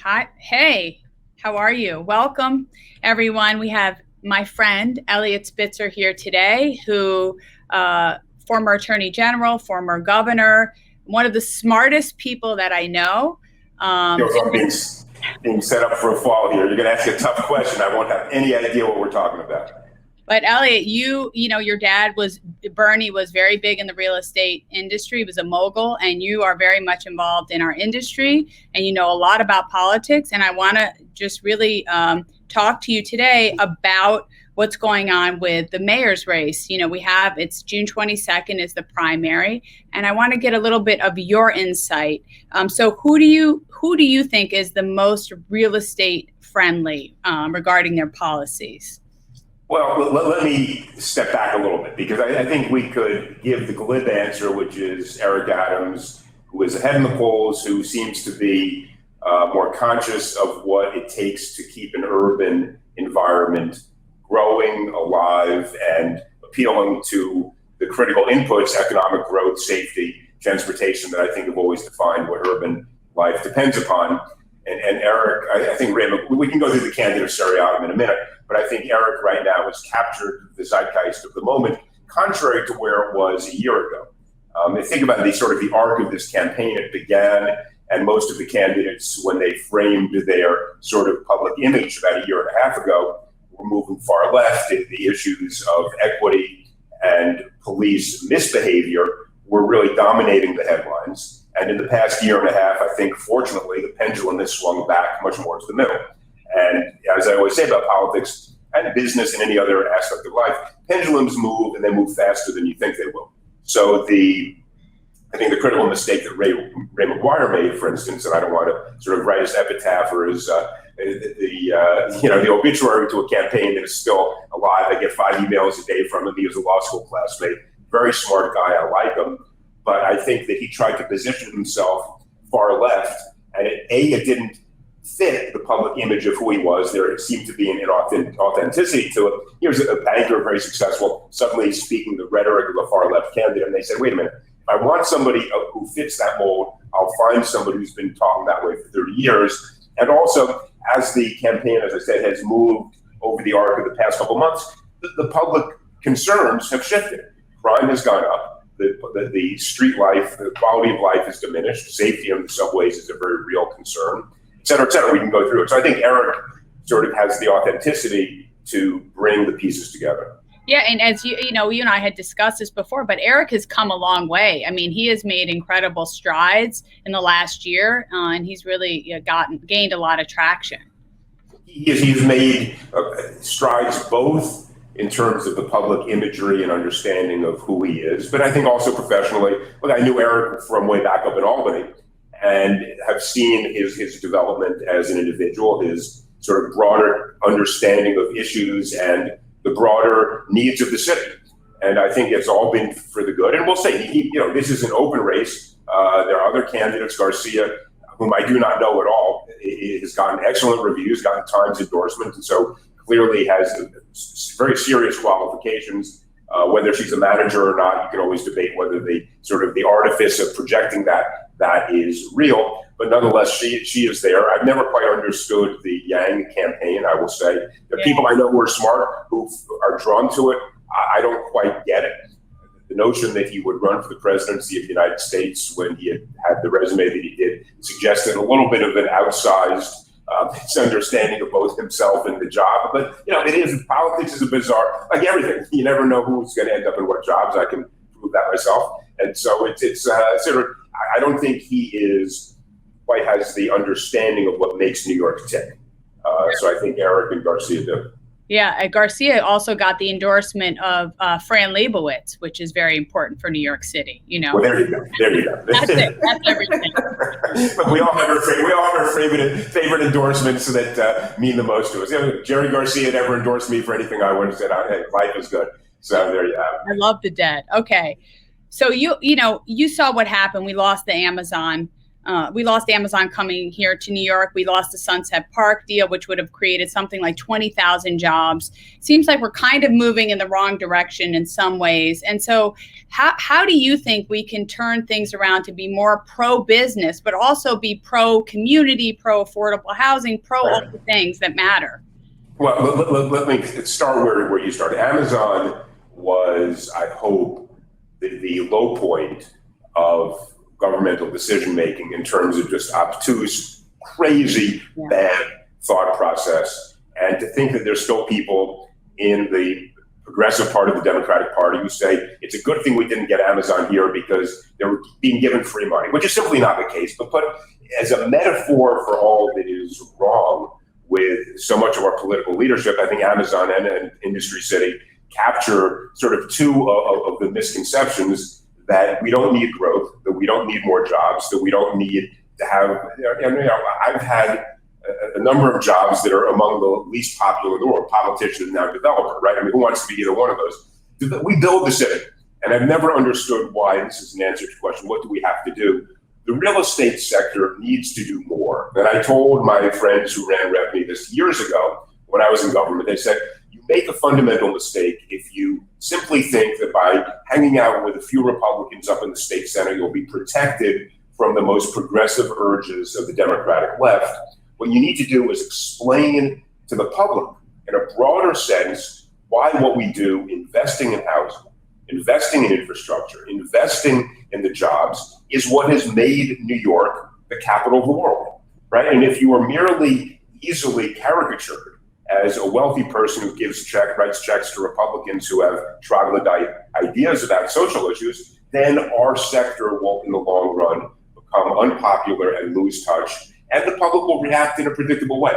Hi. Hey, how are you? Welcome, everyone. We have my friend Eliot Spitzer here today, who former Attorney General, former governor, one of the smartest people that I know. I'm being set up for a fall here. You're going to ask a tough question. I won't have any idea what we're talking about. But Eliot, you know, your dad was Bernie was very big in the real estate industry. He was a mogul, and you are very much involved in our industry, and you know a lot about politics. And I want to just really talk to you today about what's going on with the mayor's race. You know, it's June 22nd is the primary, and I want to get a little bit of your insight. So who do you think is the most real estate friendly regarding their policies? Well, let me step back a little bit because I think we could give the glib answer, which is Eric Adams, who is ahead in the polls, who seems to be more conscious of what it takes to keep an urban environment growing, alive, and appealing to the critical inputs, economic growth, safety, transportation, that I think have always defined what urban life depends upon. And Eric, I think we can go through the candidate seriatim in a minute, but I think Eric right now has captured the zeitgeist of the moment, contrary to where it was a year ago. Think about the arc of this campaign. It began, and most of the candidates, when they framed their sort of public image about a year and a half ago, were moving far left. The issues of equity and police misbehavior were really dominating the headlines. And in the past year and a half, I think, fortunately, the pendulum has swung back much more to the middle. And as I always say about politics and business and any other aspect of life, pendulums move, and they move faster than you think they will. So I think the critical mistake that Ray McGuire made, for instance, and I don't want to sort of write his epitaph or his the obituary to a campaign that is still alive. I get 5 emails a day from him. He was a law school classmate, very smart guy. I like him. But I think that he tried to position himself far left, and it didn't fit the public image of who he was. There seemed to be an inauthenticity to it. He was a banker, very successful, suddenly speaking the rhetoric of a far left candidate, and they said, wait a minute, if I want somebody who fits that mold, I'll find somebody who's been talking that way for 30 years. And also, as the campaign, as I said, has moved over the arc of the past couple months, the public concerns have shifted. Crime has gone up. The street life, the quality of life is diminished. Safety on the subways is a very real concern, et cetera, et cetera. We can go through it. So I think Eric sort of has the authenticity to bring the pieces together. Yeah, and as you know, you and I had discussed this before, but Eric has come a long way. I mean, he has made incredible strides in the last year, and he's really gained a lot of traction. He's made strides both in terms of the public imagery and understanding of who he is, but I think also professionally. Look, I knew Eric from way back up in Albany and have seen his development as an individual, his sort of broader understanding of issues and the broader needs of the city. And I think it's all been for the good. And we'll see, this is an open race. There are other candidates, Garcia, whom I do not know at all. He has gotten excellent reviews, gotten Times endorsement, and so clearly has very serious qualifications. Whether she's a manager or not, you can always debate whether the artifice of projecting that is real. But nonetheless, she is there. I've never quite understood the Yang campaign, I will say. There are people I know who are smart, who are drawn to it. I don't quite get it. The notion that he would run for the presidency of the United States when he had the resume that he did suggested a little bit of an outsized misunderstanding of both himself and the job. But, politics is a bizarre, like everything. You never know who's going to end up in what jobs. I can prove that myself. And so I don't think he quite has the understanding of what makes New York tick. So I think Eric and Garcia do. Yeah, Garcia also got the endorsement of Fran Lebowitz, which is very important for New York City. Well, there you go. That's it. That's everything. But we all have our favorite endorsements that mean the most to us. Jerry Garcia never endorsed me for anything. I would have said, "Hey, life is good." So there you have it. I love the dead. Okay, so you saw what happened. We lost the Amazon We lost Amazon coming here to New York. We lost the Sunset Park deal, which would have created something like 20,000 jobs. Seems like we're kind of moving in the wrong direction in some ways. And so how do you think we can turn things around to be more pro-business, but also be pro-community, pro-affordable housing, pro all the things that matter? Well, let me start where you started. Amazon was, I hope, the low point of governmental decision making in terms of just obtuse, crazy, bad thought process. And to think that there's still people in the progressive part of the Democratic Party who say it's a good thing we didn't get Amazon here because they were being given free money, which is simply not the case. But as a metaphor for all that is wrong with so much of our political leadership, I think Amazon and Industry City capture sort of two of the misconceptions that we don't need growth, that we don't need more jobs, that we don't need to have, I've had a number of jobs that are among the least popular in the world, politician and now developer, right? I mean, who wants to be either one of those? We build the city. And I've never understood why, this is an answer to the question, what do we have to do? The real estate sector needs to do more. And I told my friends who ran revenue this years ago, when I was in government, they said, you make a fundamental mistake if you simply think that by hanging out with a few Republicans up in the state Senate, you'll be protected from the most progressive urges of the Democratic left. What you need to do is explain to the public in a broader sense why what we do, investing in housing, investing in infrastructure, investing in the jobs, is what has made New York the capital of the world, right? And if you are merely easily caricatured as a wealthy person who writes checks to Republicans who have troglodyte ideas about social issues, then our sector will, in the long run, become unpopular and lose touch, and the public will react in a predictable way.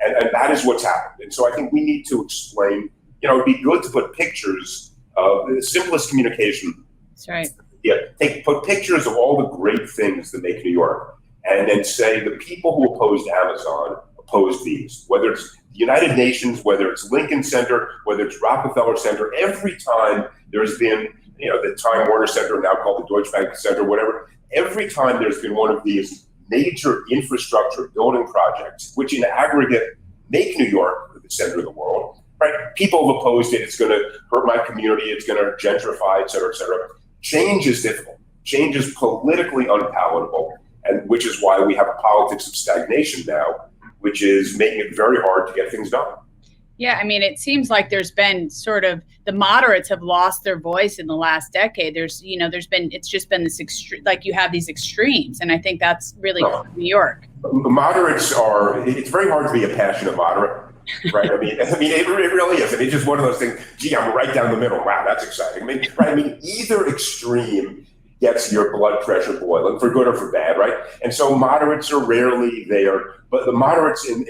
And that is what's happened. And so I think we need to explain, it'd be good to put pictures of the simplest communication. That's right. Yeah, put pictures of all the great things that make New York, and then say the people who opposed Amazon oppose these, whether it's the United Nations, whether it's Lincoln Center, whether it's Rockefeller Center. Every time there's been, the Time Warner Center, now called the Deutsche Bank Center, whatever, every time there's been one of these major infrastructure building projects, which in aggregate make New York the center of the world, right? People have opposed it. It's going to hurt my community. It's going to gentrify, et cetera, et cetera. Change is difficult. Change is politically unpalatable, and which is why we have a politics of stagnation now, which is making it very hard to get things done. Yeah, I mean, it seems like there's been sort of, the moderates have lost their voice in the last decade. It's just been this like you have these extremes, and I think that's really New York. Moderates it's very hard to be a passionate moderate, right? I mean, it really is. It's just one of those things, gee, I'm right down the middle. Wow, that's exciting. I mean, either extreme gets your blood pressure boiling, for good or for bad, right? And so moderates are rarely there, but the moderates and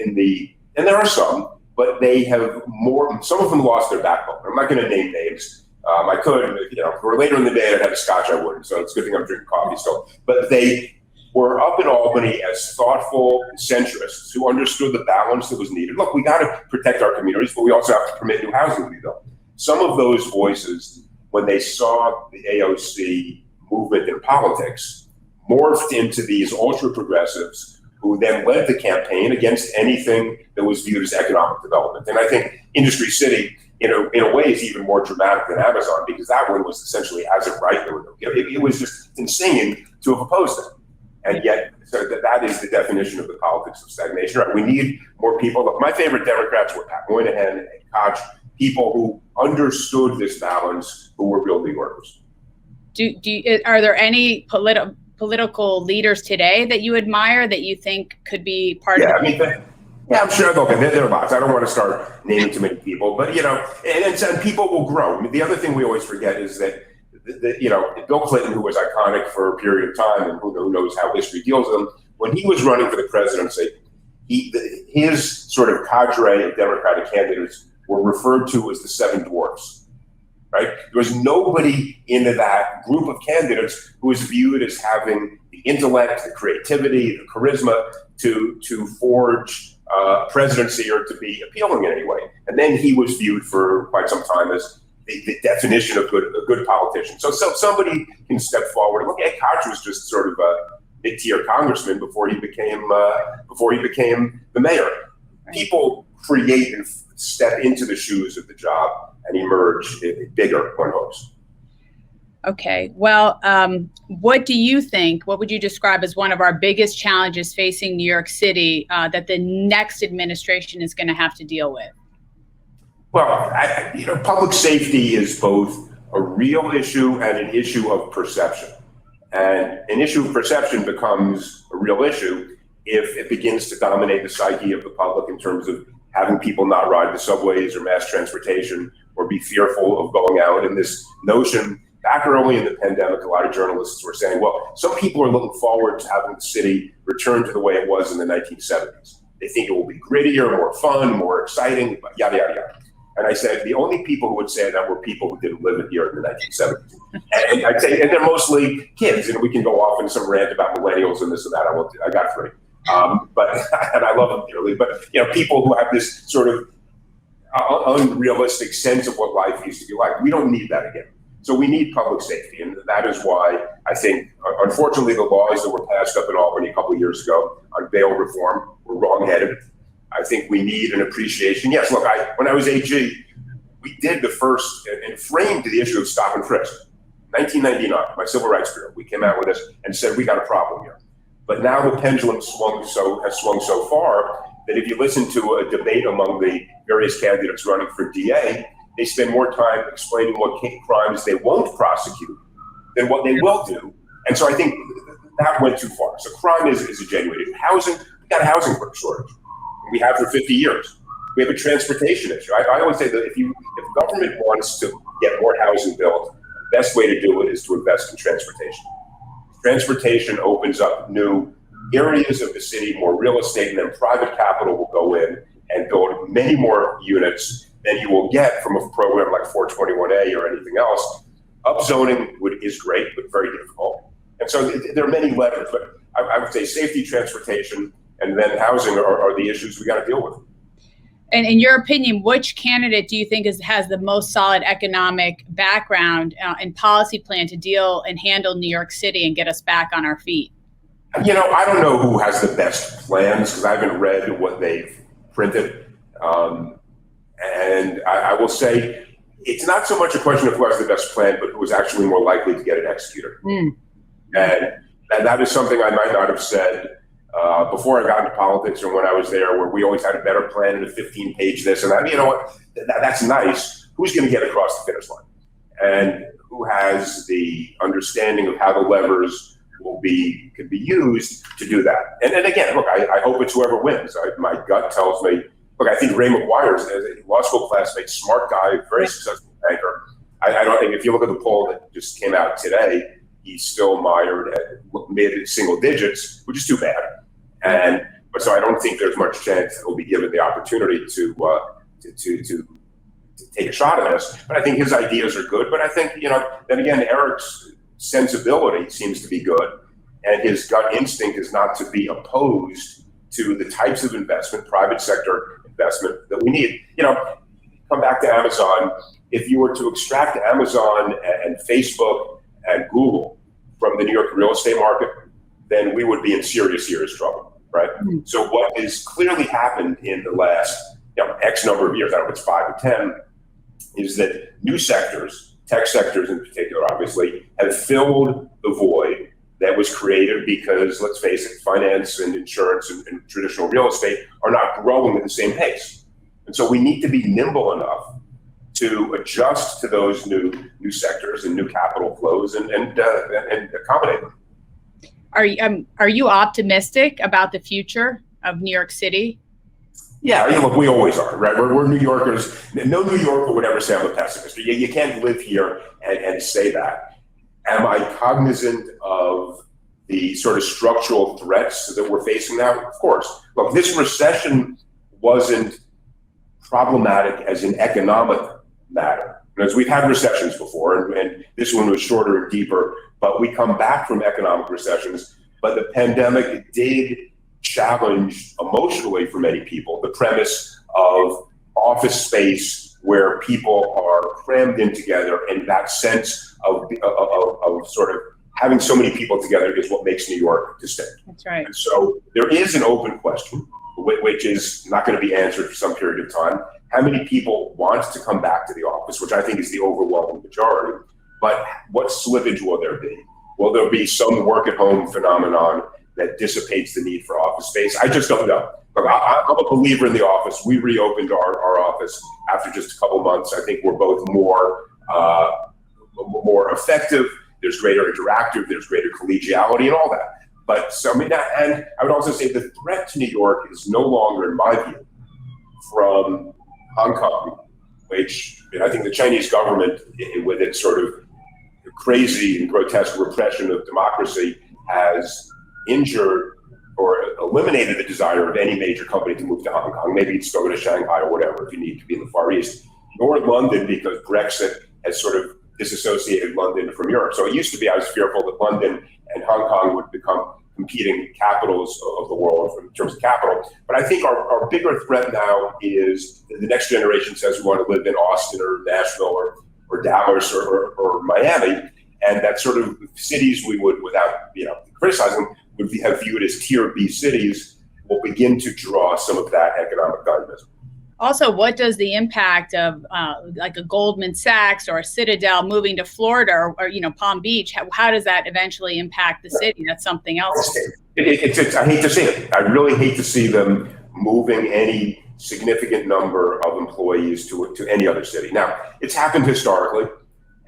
there are some, but they have more, some of them lost their backbone. I'm not going to name names. I could, if we're later in the day, I'd have a scotch, I wouldn't. So it's a good thing I'm drinking coffee still. But they were up in Albany as thoughtful centrists who understood the balance that was needed. Look, we got to protect our communities, but we also have to permit new housing to be built. Some of those voices, when they saw the AOC movement in politics, morphed into these ultra progressives who then led the campaign against anything that was viewed as economic development. And I think Industry City, in a way, is even more dramatic than Amazon, because that one was essentially as of right. It was just insane to have opposed them. And yet, so that is the definition of the politics of stagnation. Right? We need more people. Look, my favorite Democrats were Pat Moynihan and Koch, people who understood this balance, who were real New Yorkers. Are there any political leaders today that you admire that you think could be part of it? Yeah, I'm sure there are lots. I don't want to start naming too many people, but and people will grow. I mean, the other thing we always forget is that Bill Clinton, who was iconic for a period of time, and who knows how history deals with him, when he was running for the presidency, his sort of cadre of Democratic candidates were referred to as the Seven Dwarfs. Right? There was nobody in that group of candidates who was viewed as having the intellect, the creativity, the charisma to forge presidency or to be appealing in any way. And then he was viewed for quite some time as the definition of a good politician. So somebody can step forward. Look, Ed Koch was just sort of mid-tier congressman before he became the mayor. Right. People create and step into the shoes of the job and emerge bigger, one hopes. Okay, well, what do you think, what would you describe as one of our biggest challenges facing New York City that the next administration is going to have to deal with? Well, public safety is both a real issue and an issue of perception. And an issue of perception becomes a real issue if it begins to dominate the psyche of the public in terms of having people not ride the subways or mass transportation or be fearful of going out. And this notion, back early in the pandemic, a lot of journalists were saying, well, some people are looking forward to having the city return to the way it was in the 1970s. They think it will be grittier, more fun, more exciting, yada, yada, yada. And I said, the only people who would say that were people who didn't live here in the 1970s. And I'd say, and they're mostly kids, and we can go off in some rant about millennials and this and that. I got three. But and I love them dearly. But people who have this sort of unrealistic sense of what life used to be like. We don't need that again. So we need public safety, and that is why I think, unfortunately, the laws that were passed up in Albany a couple of years ago on bail reform were wrong-headed. I think we need an appreciation. Yes, look, when I was AG, we did the first and framed the issue of stop and frisk. 1999, my Civil Rights Bureau, we came out with this and said we got a problem here. But now the pendulum has swung so far that if you listen to a debate among the various candidates running for DA, they spend more time explaining what crimes they won't prosecute than what they will do. And so I think that went too far. So crime is a genuine issue. Housing, we got a housing shortage. We have for 50 years. We have a transportation issue. I always say that if government wants to get more housing built, the best way to do it is to invest in transportation. Transportation opens up new areas of the city, more real estate, and then private capital will go in and build many more units than you will get from a program like 421A or anything else. Upzoning is great, but very difficult. And so there are many levers, but I would say safety, transportation, and then housing are the issues we got to deal with. And in your opinion, which candidate do you think has the most solid economic background and policy plan to deal and handle New York City and get us back on our feet? I don't know who has the best plans because I haven't read what they've printed. And I will say it's not so much a question of who has the best plan, but who is actually more likely to get it executed. And that is something I might not have said before I got into politics or when I was there, where we always had a better plan and a 15-page this and that. You know what? That's nice. Who's going to get across the finish line? And who has the understanding of how the levers could be used to do that? And then again, look, I hope it's whoever wins. My gut tells me, look, I think Ray McGuire's a law school classmate, smart guy, very successful banker. I don't think, if you look at the poll that just came out today, he's still mired at mid-single digits, which is too bad. But so I don't think there's much chance that he'll be given the opportunity to take a shot at this. But I think his ideas are good. But I think, then again, Eric's sensibility seems to be good. And his gut instinct is not to be opposed to the types of investment, private sector investment that we need. Come back to Amazon. If you were to extract Amazon and Facebook and Google from the New York real estate market, then we would be in serious trouble, right? So what has clearly happened in the last X number of years, I don't know if it's 5 or 10, is that new sectors, tech sectors in particular, obviously, have filled the void that was created because, let's face it, finance and insurance and traditional real estate are not growing at the same pace. And so we need to be nimble enough to adjust to those new sectors and new capital flows and accommodate them. Are you optimistic about the future of New York City? Yeah, look, we always are, right? We're New Yorkers. No New Yorker would ever say I'm a pessimist. You can't live here and say that. Am I cognizant of the sort of structural threats that we're facing now? Of course. Look, this recession wasn't problematic as an economic matter. Because we've had recessions before, and this one was shorter and deeper, but we come back from economic recessions. But the pandemic did challenge emotionally for many people the premise of office space where people are crammed in together, and that sense of sort of having so many people together is what makes New York distinct. That's right. And so there is an open question, which is not going to be answered for some period of time. How many people want to come back to the office, which I think is the overwhelming majority, but what slippage will there be? Will there be some work at home phenomenon that dissipates the need for office space? I just don't know. Look, I'm a believer in the office. We reopened our office after just a couple months. I think we're both more effective. There's greater interactive, there's greater collegiality and all that. But so, I mean, and I would also say the threat to New York is no longer, in my view, from Hong Kong, which I think the Chinese government, with its sort of crazy and grotesque repression of democracy, has injured or eliminated the desire of any major company to move to Hong Kong. Maybe it's go to Shanghai or whatever if you need to be in the Far East. Nor London, because Brexit has sort of disassociated London from Europe. So it used to be I was fearful that London and Hong Kong would become competing capitals of the world in terms of capital. But I think our bigger threat now is the next generation says we want to live in Austin or Nashville or Dallas or Miami. And that sort of cities we would, without criticizing, would have viewed as tier B cities will begin to draw some of that economic dynamism. Also, what does the impact of like a Goldman Sachs or a Citadel moving to Florida or Palm Beach, how does that eventually impact the city? That's something else. I hate to see it. I really hate to see them moving any significant number of employees to any other city. Now, it's happened historically,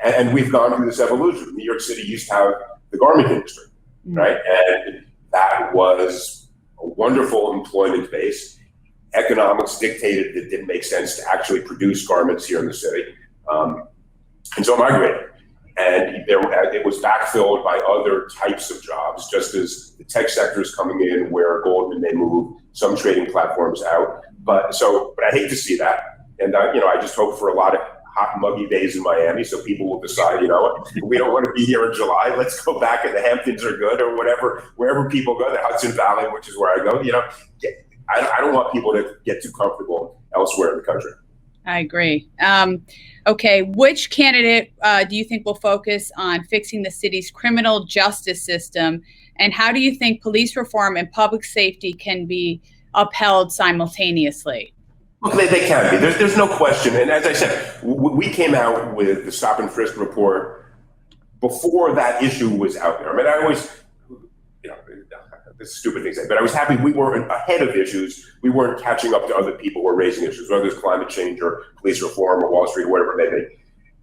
and we've gone through this evolution. New York City used to have the garment industry, right? And that was a wonderful employment base. Economics dictated that it didn't make sense to actually produce garments here in the city. And so migrated. And it was backfilled by other types of jobs, just as the tech sector is coming in where Goldman may move some trading platforms out. But I hate to see that. And I just hope for a lot of hot, muggy days in Miami so people will decide, we don't want to be here in July. Let's go back, and the Hamptons are good, or whatever, wherever people go, the Hudson Valley, which is where I go, I don't want people to get too comfortable elsewhere in the country. I agree. Okay, which candidate do you think will focus on fixing the city's criminal justice system? And how do you think police reform and public safety can be upheld simultaneously? Look, they can be. There's no question. And as I said, we came out with the stop and frisk report before that issue was out there. I mean, I always, this stupid thing to say, but I was happy we weren't ahead of issues. We weren't catching up to other people who were raising issues, whether it's climate change or police reform or Wall Street or whatever it may be.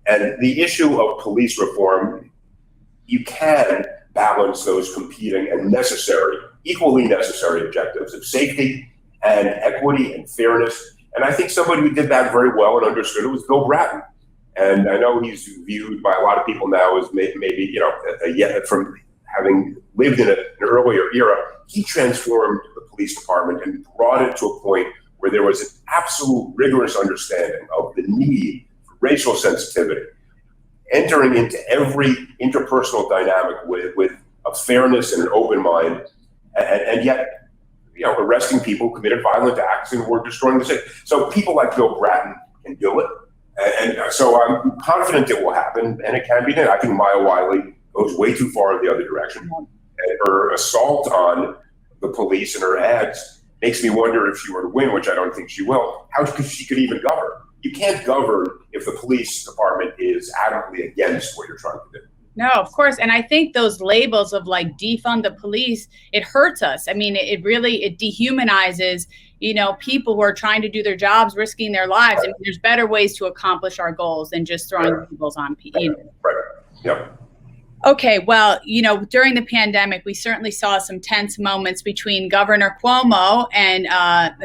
And the issue of police reform, you can balance those competing and equally necessary objectives of safety and equity and fairness. And I think somebody who did that very well and understood it was Bill Bratton. And I know he's viewed by a lot of people now as maybe from having lived in an earlier era. He transformed the police department and brought it to a point where there was an absolute rigorous understanding of the need for racial sensitivity, entering into every interpersonal dynamic with a fairness and an open mind, and yet arresting people who committed violent acts and were destroying the city. So people like Bill Bratton can do it. And so I'm confident it will happen, and it can be done. I think Maya Wiley goes way too far in the other direction. And her assault on the police and her ads makes me wonder if she were to win, which I don't think she will, how she could even govern. You can't govern if the police department is adamantly against what you're trying to do. No, of course. And I think those labels of like defund the police, it hurts us. I mean, it dehumanizes, people who are trying to do their jobs, risking their lives. I mean, there's better ways to accomplish our goals than just throwing labels on people. Right. Yep. Okay, well, during the pandemic, we certainly saw some tense moments between Governor Cuomo and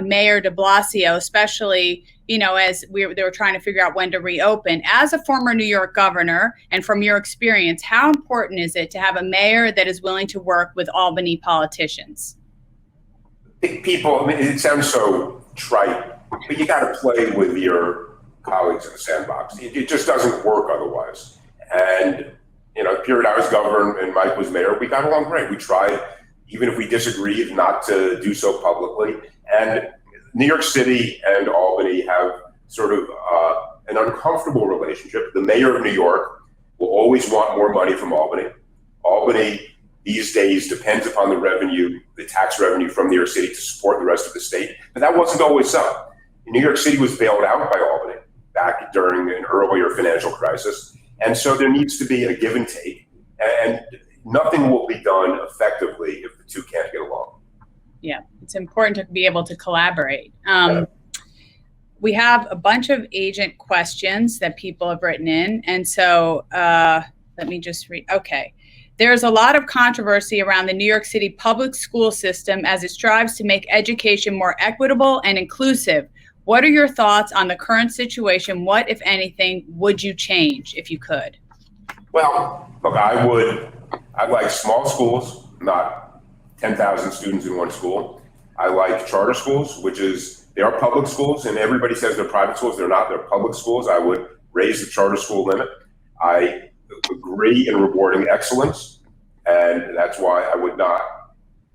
Mayor de Blasio, especially, as they were trying to figure out when to reopen. As a former New York governor, and from your experience, how important is it to have a mayor that is willing to work with Albany politicians? People, it sounds so trite, but you got to play with your colleagues in the sandbox. It just doesn't work otherwise. And the period I was governor and Mike was mayor, we got along great. We tried, even if we disagreed, not to do so publicly. And New York City and Albany have sort of an uncomfortable relationship. The mayor of New York will always want more money from Albany. Albany these days depends upon the revenue, the tax revenue from New York City to support the rest of the state, but that wasn't always so. New York City was bailed out by Albany back during an earlier financial crisis, and so there needs to be a give and take, and nothing will be done effectively if the two can't get along. Yeah, it's important to be able to collaborate. We have a bunch of agent questions that people have written in, and so let me just read. Okay. There's a lot of controversy around the New York City public school system as it strives to make education more equitable and inclusive. What are your thoughts on the current situation? What, if anything, would you change if you could? Well, look, I like small schools, not 10,000 students in one school. I like charter schools, they are public schools, and everybody says they're private schools. They're not, they're public schools. I would raise the charter school limit. I agree in rewarding excellence, and that's why I would not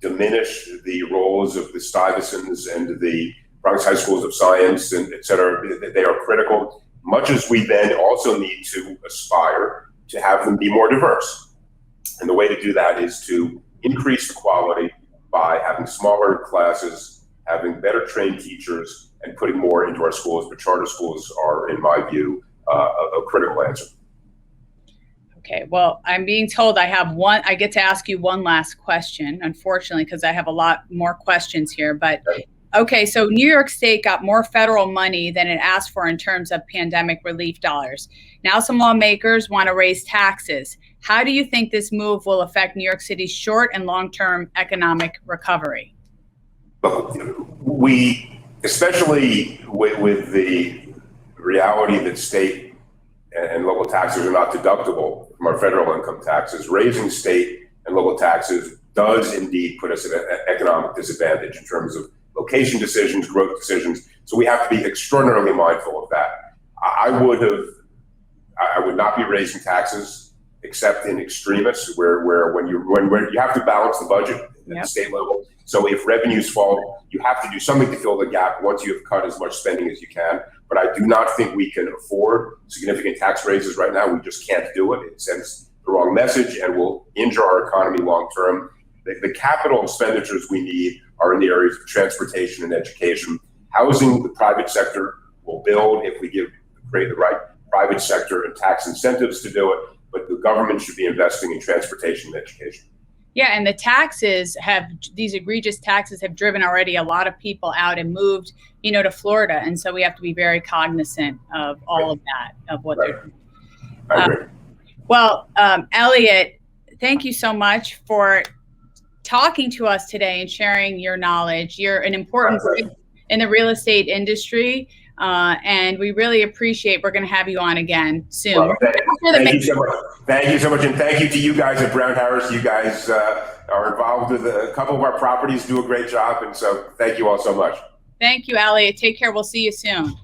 diminish the roles of the Stuyvesants and the Bronx High Schools of Science, and et cetera. They are critical, much as we then also need to aspire to have them be more diverse. And the way to do that is to increase the quality by having smaller classes, having better trained teachers, and putting more into our schools. But charter schools are, in my view, a critical answer. Okay, well, I'm being told I get to ask you one last question, unfortunately, because I have a lot more questions here. But okay, so New York State got more federal money than it asked for in terms of pandemic relief dollars. Now some lawmakers want to raise taxes. How do you think this move will affect New York City's short and long-term economic recovery? We, especially with the reality that state and local taxes are not deductible from our federal income taxes, raising state and local taxes does indeed put us at an economic disadvantage in terms of location decisions, growth decisions. So we have to be extraordinarily mindful of that. I would not be raising taxes except in extremis, where when you have to balance the budget at the state level. So if revenues fall, you have to do something to fill the gap once you have cut as much spending as you can. But I do not think we can afford significant tax raises right now. We just can't do it. It sends the wrong message and will injure our economy long term. The capital expenditures we need are in the areas of transportation and education. Housing, the private sector will build if we create the right private sector and tax incentives to do it. But the government should be investing in transportation and education. Yeah, and these egregious taxes have driven already a lot of people out and moved, to Florida. And so we have to be very cognizant of all of that, of what they're doing. I agree. Well, Eliot, thank you so much for talking to us today and sharing your knowledge. You're an important in the real estate industry, and we really appreciate. We're going to have you on again soon. Well, thank you so much. Thank you so much, and thank you to you guys at Brown Harris. You guys are involved with a couple of our properties, do a great job, and so thank you all so much. Thank you, Eliot. Take care. We'll see you soon.